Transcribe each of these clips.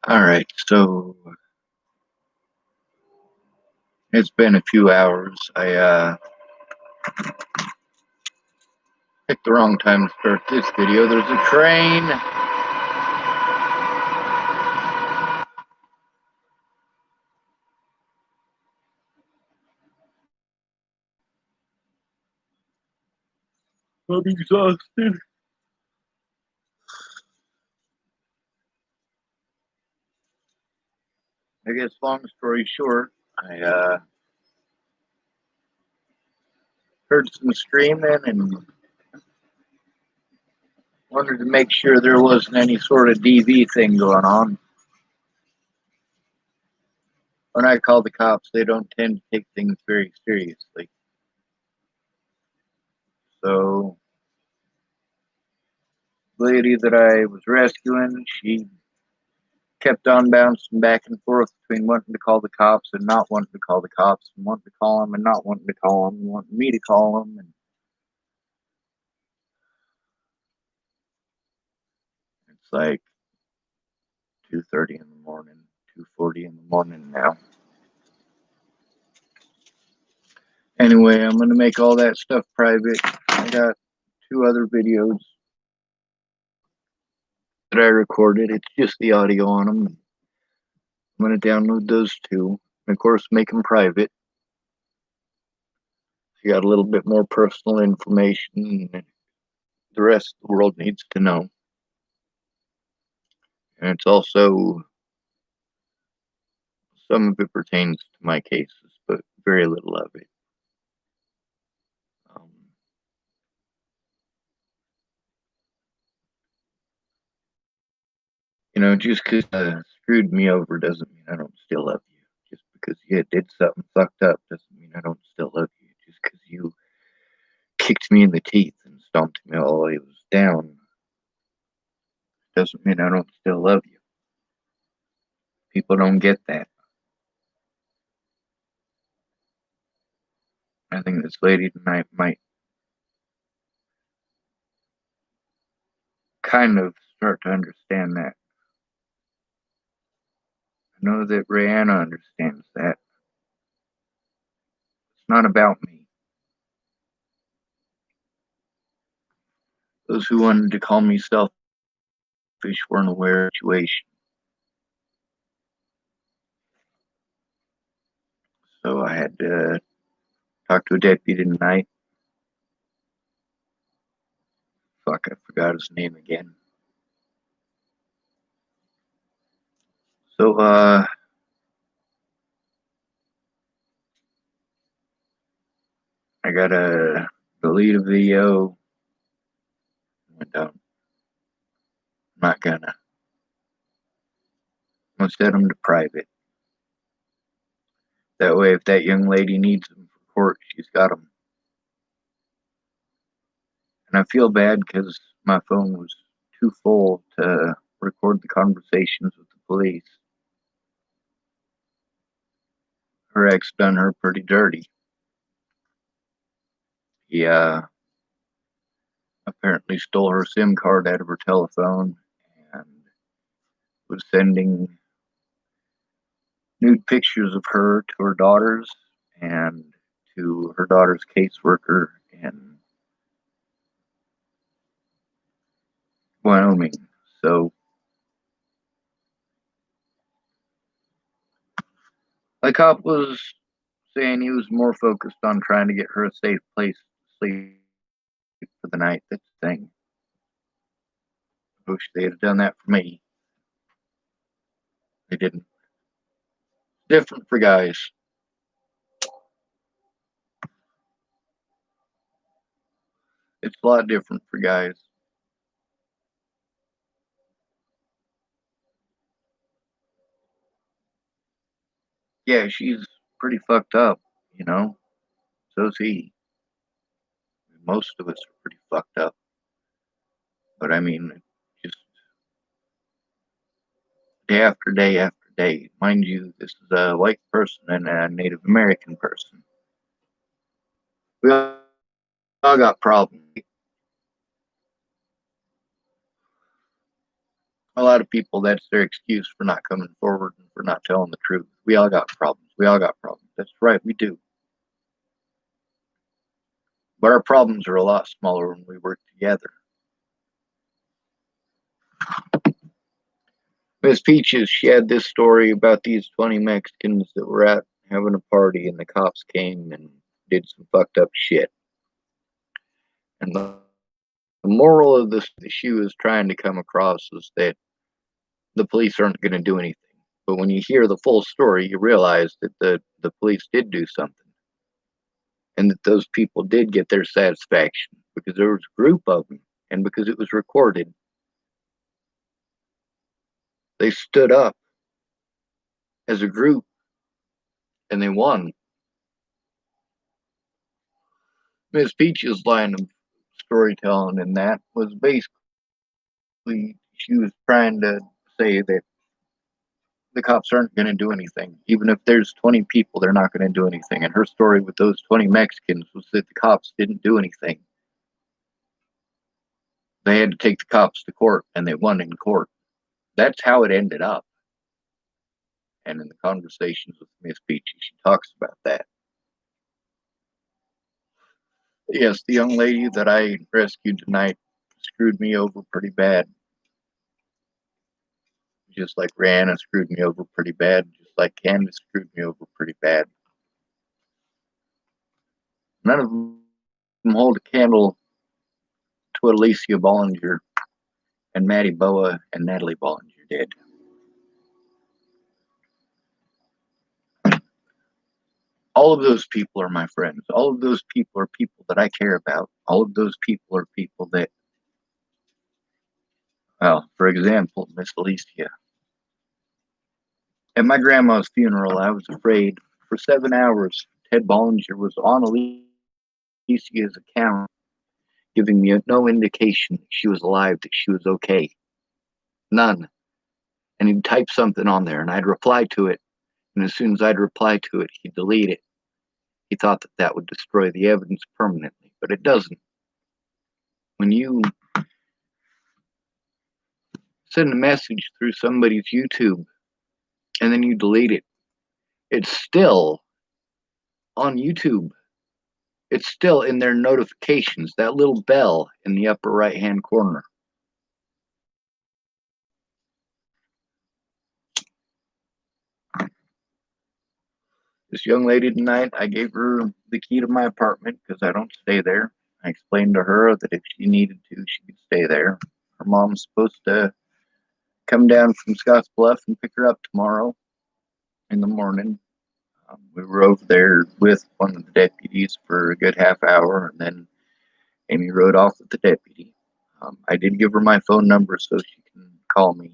All right, so it's been a few hours. I picked the wrong time to start this video. There's a train. I'm exhausted. I guess long story short, I heard some screaming and wanted to make sure there wasn't any sort of DV thing going on. When I call the cops, they don't tend to take things very seriously. So, the lady that I was rescuing, she kept on bouncing back and forth between wanting to call the cops and not wanting to call the cops, and wanting to call them and not wanting to call them, and wanting me to call them. And it's like 2:30 in the morning, 2:40 in the morning now. Anyway, I'm going to make all that stuff private. I got 2 other videos that I recorded. It's just the audio on them. I'm going to download those 2. And of course, make them private. You got a little bit more personal information the rest of the world needs to know. And it's also, some of it pertains to my cases, but very little of it. Um, just because screwed me over doesn't mean I don't still love you. Just because you did something fucked up doesn't mean I don't still love you. Just because you kicked me in the teeth and stomped me all the way down doesn't mean I don't still love you. People don't get that. I think this lady tonight might kind of start to understand that. I know that Rihanna understands that. It's not about me. Those who wanted to call me selfish weren't aware of the situation. So I had to talk to a deputy tonight. Fuck, I forgot his name again. So, I gotta delete a video. I'm not gonna. I'm gonna set them to private. That way, if that young lady needs them for court, she's got them. And I feel bad because my phone was too full to record the conversations with the police. Her ex done her pretty dirty. He apparently stole her SIM card out of her telephone and was sending nude pictures of her to her daughters and to her daughter's caseworker in Wyoming. So, the cop was saying he was more focused on trying to get her a safe place to sleep for the night. That's the thing. I wish they had done that for me. They didn't. Different for guys. It's a lot different for guys. Yeah, she's pretty fucked up, you know? So's he. Most of us are pretty fucked up. But I mean, just day after day after day. Mind you, this is a white person and a Native American person. We all got problems. A lot of people, that's their excuse for not coming forward and for not telling the truth. We all got problems. We all got problems. That's right, we do. But our problems are a lot smaller when we work together. Miss Peaches, she had this story about these 20 Mexicans that were out having a party and the cops came and did some fucked up shit. And the moral of this that she was trying to come across was that the police aren't going to do anything. But when you hear the full story, you realize that the police did do something and that those people did get their satisfaction because there was a group of them and because it was recorded. They stood up as a group and they won. Miss Peach's line of storytelling in that was basically she was trying to say that the cops aren't going to do anything. Even if there's 20 people, they're not going to do anything. And her story with those 20 Mexicans was that the cops didn't do anything. They had to take the cops to court and they won in court. That's how it ended up. And in the conversations with Miss Peachy, she talks about that. Yes, the young lady that I rescued tonight screwed me over pretty bad. Just like Rihanna screwed me over pretty bad. Just like Candace screwed me over pretty bad. None of them hold a candle to what Alicia Bollinger and Maddie Boa and Natalie Bollinger did. All of those people are my friends. All of those people are people that I care about. All of those people are people that, well, for example, Miss Alicia. At my grandma's funeral, I was afraid. For 7 hours, Ted Bollinger was on Alicia's account, giving me no indication that she was alive, that she was okay. None. And he'd type something on there, and I'd reply to it. And as soon as I'd reply to it, he'd delete it. He thought that that would destroy the evidence permanently, but it doesn't. When you send a message through somebody's YouTube and then you delete it, it's still on YouTube. It's still in their notifications, that little bell in the upper right hand corner. This young lady tonight, I gave her the key to my apartment because I don't stay there. I explained to her that if she needed to, she could stay there. Her mom's supposed to come down from Scottsbluff and pick her up tomorrow in the morning. We were over there with one of the deputies for a good half hour, and then Amy rode off with the deputy. I did give her my phone number so she can call me.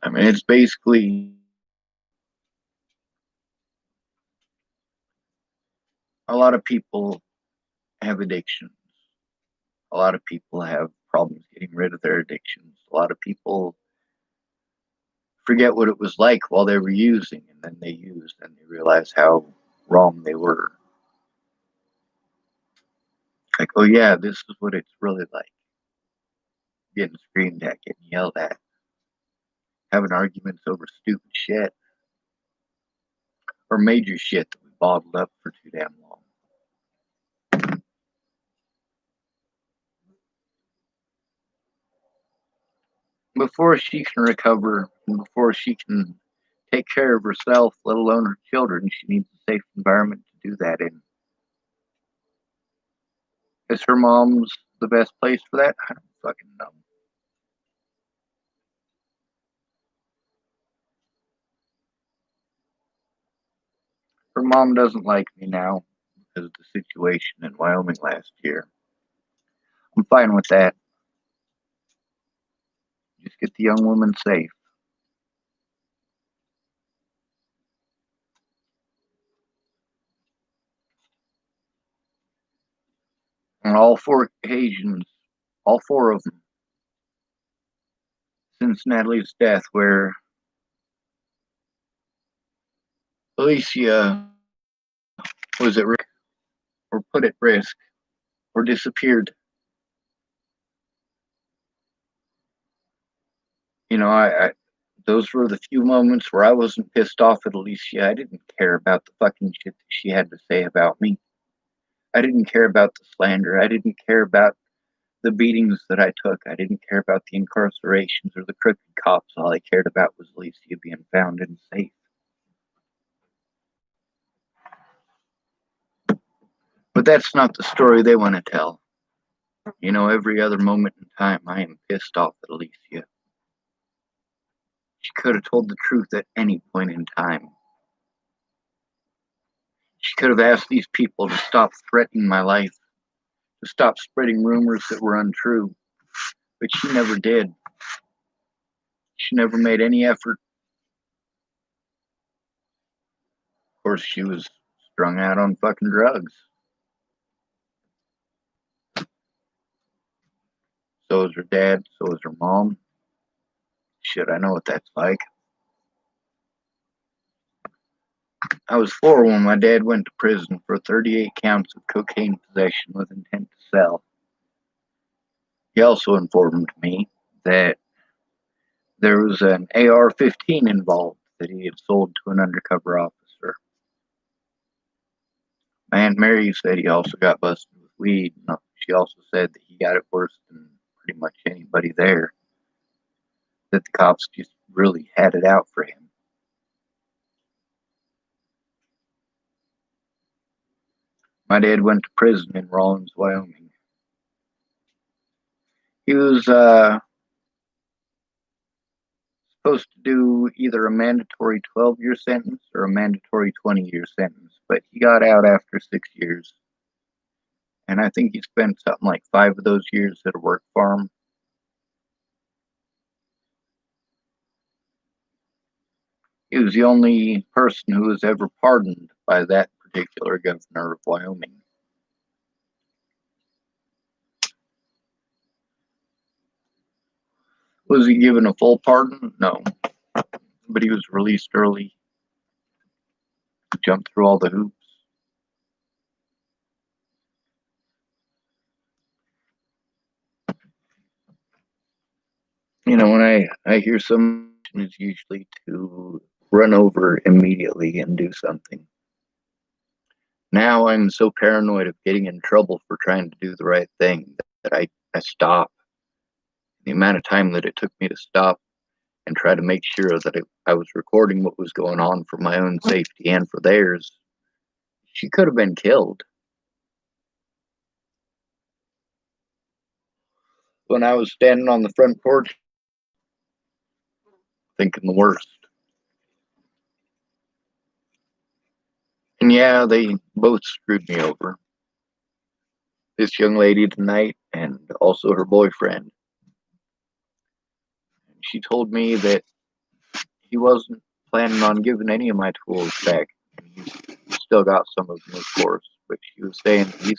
I mean, it's basically a lot of people have addictions. A lot of people have problems getting rid of their addictions. A lot of people forget what it was like while they were using, and then they used and they realize how wrong they were. Like, oh yeah, this is what it's really like. Getting screamed at, getting yelled at, having arguments over stupid shit or major shit that we bottled up for too damn long. Before she can recover and before she can take care of herself, let alone her children, she needs a safe environment to do that in. Is her mom's the best place for that? I don't fucking know. Her mom doesn't like me now because of the situation in Wyoming last year. I'm fine with that. Just get the young woman safe. On all four occasions, all four of them, since Natalie's death, where Alicia was at risk or put at risk or disappeared. You know, those were the few moments where I wasn't pissed off at Alicia. I didn't care about the fucking shit that she had to say about me. I didn't care about the slander. I didn't care about the beatings that I took. I didn't care about the incarcerations or the crooked cops. All I cared about was Alicia being found and safe. But that's not the story they want to tell. You know, every other moment in time, I am pissed off at Alicia. She could have told the truth at any point in time. She could have asked these people to stop threatening my life, to stop spreading rumors that were untrue. But she never did. She never made any effort. Of course, she was strung out on fucking drugs. So is her dad, so is her mom. Shit, I know what that's like. I was 4 when my dad went to prison for 38 counts of cocaine possession with intent to sell. He also informed me that there was an AR-15 involved that he had sold to an undercover officer. My Aunt Mary said he also got busted with weed. She also said that he got it worse than pretty much anybody there. That the cops just really had it out for him. My dad went to prison in Rawlins, Wyoming. He was supposed to do either a mandatory 12-year sentence or a mandatory 20-year sentence, but he got out after 6 years. And I think he spent something like 5 of those years at a work farm. He was the only person who was ever pardoned by that particular governor of Wyoming. Was he given a full pardon? No. But he was released early. Jumped through all the hoops. You know, when I hear someone, it's usually to run over immediately and do something. Now I'm so paranoid of getting in trouble for trying to do the right thing that I stop. The amount of time that it took me to stop and try to make sure that I was recording what was going on for my own safety and for theirs. She could have been killed. When I was standing on the front porch, thinking the worst. And yeah, they both screwed me over. This young lady tonight and also her boyfriend. She told me that he wasn't planning on giving any of my tools back. He's still got some of them, of course, but she was saying he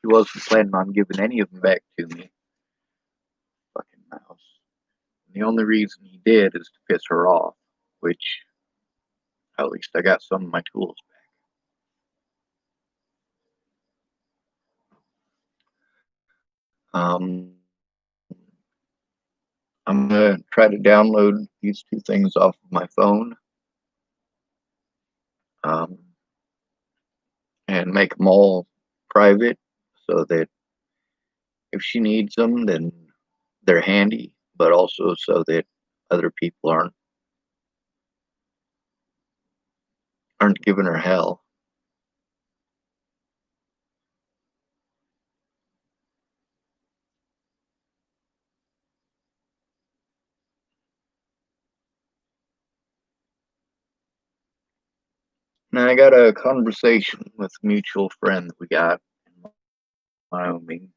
wasn't planning on giving any of them back to me. Fucking mouse. And the only reason he did is to piss her off, which at least I got some of my tools back. I'm gonna try to download these 2 things off of my phone. And make them all private so that if she needs them, then they're handy, but also so that other people aren't giving her hell. Now I got a conversation with a mutual friend that we got in Wyoming,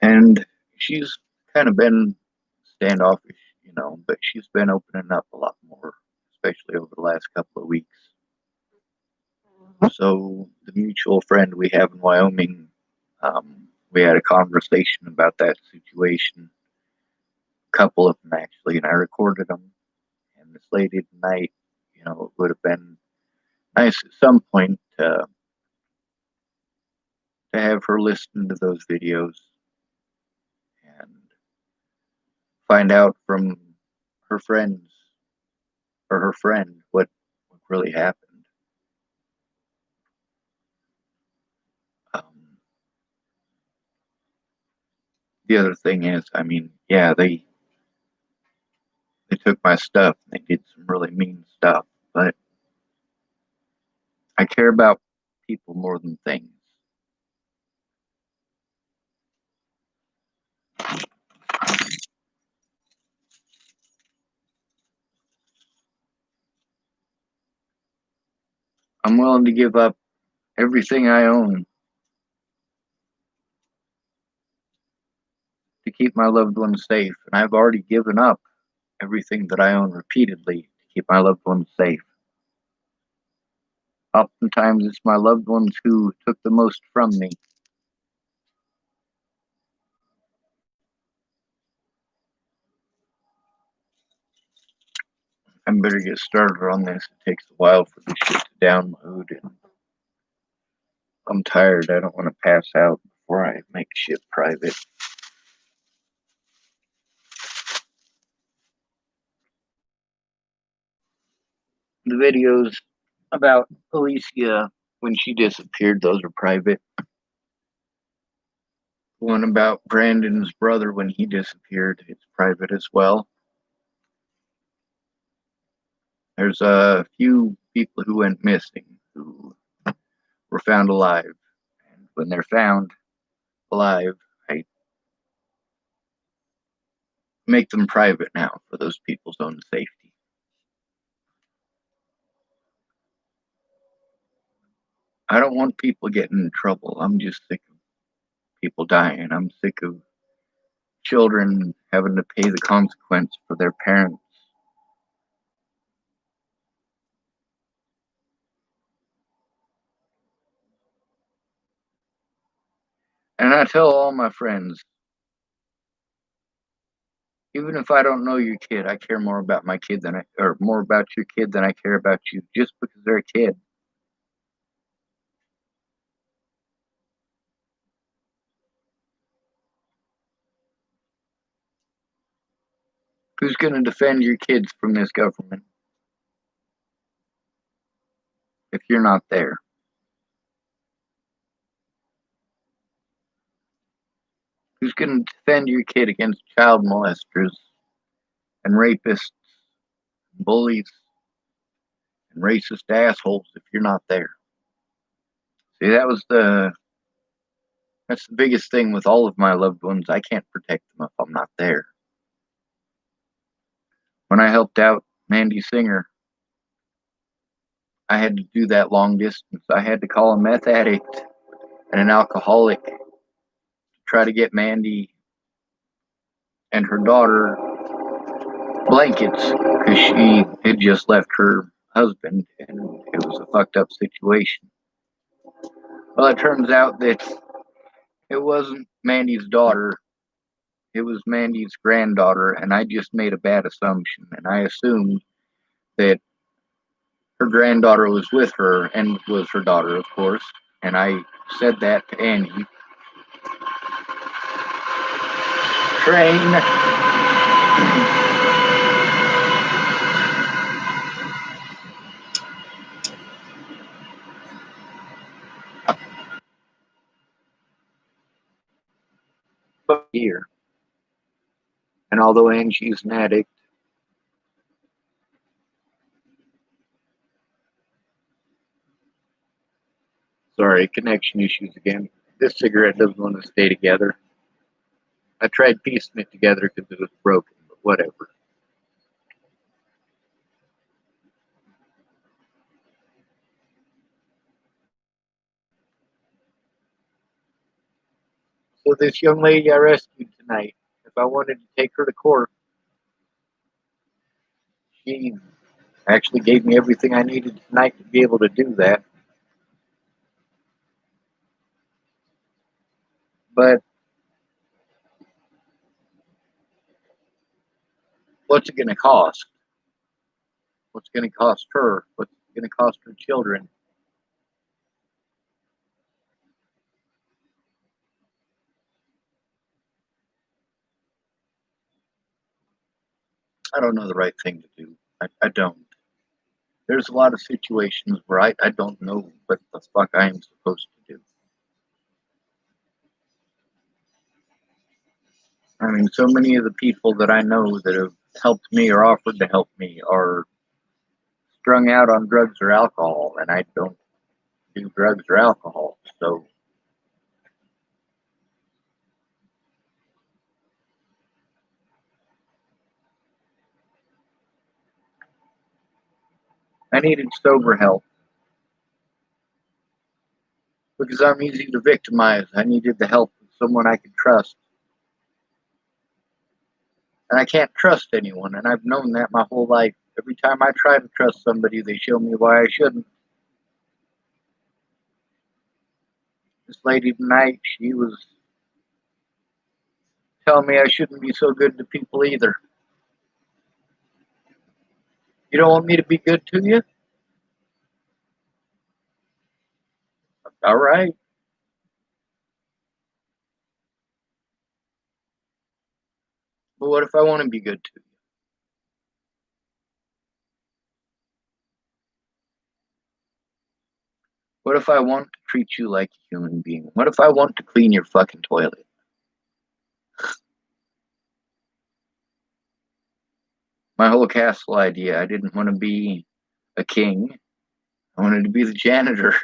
and she's kind of been standoffish, you know, but she's been opening up a lot more, especially over the last couple of weeks. So the mutual friend we have in Wyoming, we had a conversation about that situation, a couple of them actually, and I recorded them. And this lady tonight, you know, it would have been nice at some point to to have her listen to those videos and find out from her friends or her friend what really happened. The other thing is, I mean, yeah, they took my stuff. They did some really mean stuff, but I care about people more than things. I'm willing to give up everything I own to keep my loved ones safe, and I've already given up everything that I own repeatedly to keep my loved ones safe. Oftentimes, it's my loved ones who took the most from me. I better get started on this. It takes a while for this shit to download, and I'm tired. I don't want to pass out before I make shit private. The videos about Alicia when she disappeared, those are private. The one about Brandon's brother when he disappeared, it's private as well. There's a few people who went missing who were found alive. And when they're found alive, I make them private now for those people's own safety. I don't want people getting in trouble. I'm just sick of people dying. I'm sick of children having to pay the consequence for their parents. And I tell all my friends, even if I don't know your kid, I care more about my kid or more about your kid than I care about you, just because they're a kid. Who's going to defend your kids from this government if you're not there? Who's going to defend your kid against child molesters and rapists, and bullies, and racist assholes if you're not there? See, that's the biggest thing with all of my loved ones. I can't protect them if I'm not there. When I helped out Mandy Singer, I had to do that long distance. I had to call a meth addict and an alcoholic to try to get Mandy and her daughter blankets because she had just left her husband and it was a fucked up situation. Well, it turns out that it wasn't Mandy's daughter, it was Mandy's granddaughter, and I just made a bad assumption. And I assumed that her granddaughter was with her and was her daughter, of course. And I said that to Annie. Train. Here. And although Angie's an addict, sorry, connection issues again. This cigarette doesn't want to stay together. I tried piecing it together because it was broken, but whatever. So this young lady I rescued tonight, if I wanted to take her to court, she actually gave me everything I needed tonight to be able to do that. But what's it going to cost? What's going to cost her? What's it going to cost her children? I don't know the right thing to do. I don't. There's a lot of situations where I don't know what the fuck I am supposed to do. I mean, so many of the people that I know that have helped me or offered to help me are strung out on drugs or alcohol, and I don't do drugs or alcohol. So I needed sober help because I'm easy to victimize. I needed the help of someone I could trust. And I can't trust anyone, and I've known that my whole life. Every time I try to trust somebody, they show me why I shouldn't. This lady tonight, she was telling me I shouldn't be so good to people either. You don't want me to be good to you? All right. But what if I want to be good to you? What if I want to treat you like a human being? What if I want to clean your fucking toilet? My whole castle idea, I didn't want to be a king. I wanted to be the janitor.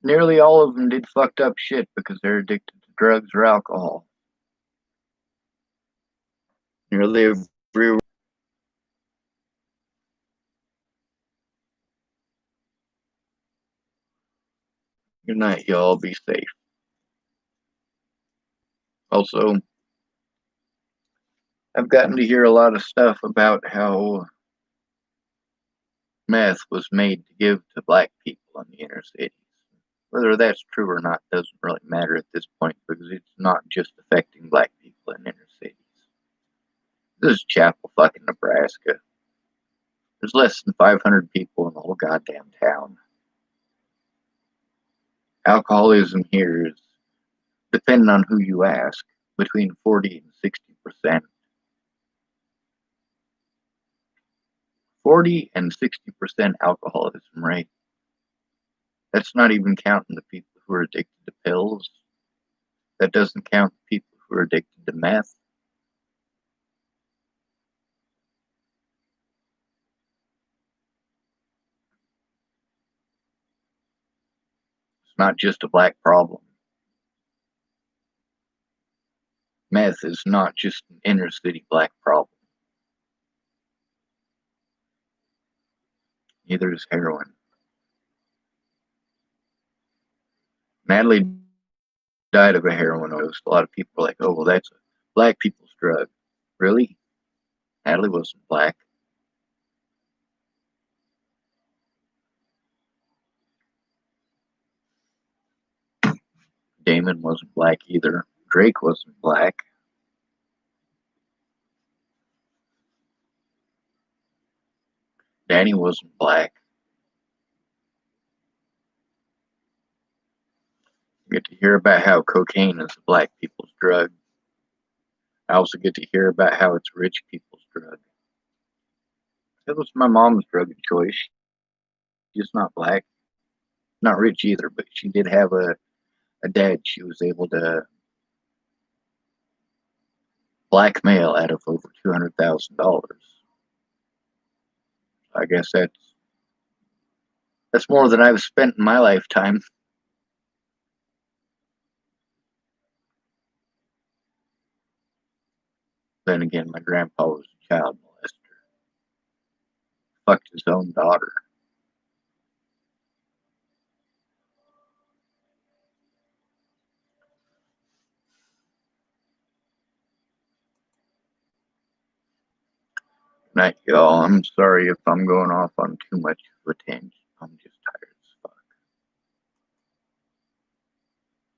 Nearly all of them did fucked up shit because they're addicted to drugs or alcohol. Nearly every. Good night, y'all. Be safe. Also, I've gotten to hear a lot of stuff about how meth was made to give to black people in the inner cities. Whether that's true or not doesn't really matter at this point because it's not just affecting black people in inner cities. This is Chapel, fucking Nebraska. There's less than 500 people in the whole goddamn town. Alcoholism here is, depending on who you ask, between 40 and 60%. 40 and 60% alcoholism rate. That's not even counting the people who are addicted to pills. That doesn't count the people who are addicted to meth. It's not just a black problem. Meth is not just an inner city black problem. Neither is heroin. Natalie died of a heroin overdose. A lot of people are like, oh, well, that's a black people's drug. Really? Natalie wasn't black. Damon wasn't black either. Drake wasn't black. Danny wasn't black. You get to hear about how cocaine is a black people's drug. I also get to hear about how it's rich people's drug. It was my mom's drug of choice. She's not black, not rich either, but she did have a dad she was able to blackmail out of over $200,000. I guess that's more than I've spent in my lifetime. Then again, my grandpa was a child molester. Fucked his own daughter. Night, y'all. I'm sorry if I'm going off on too much of a tangent. I'm just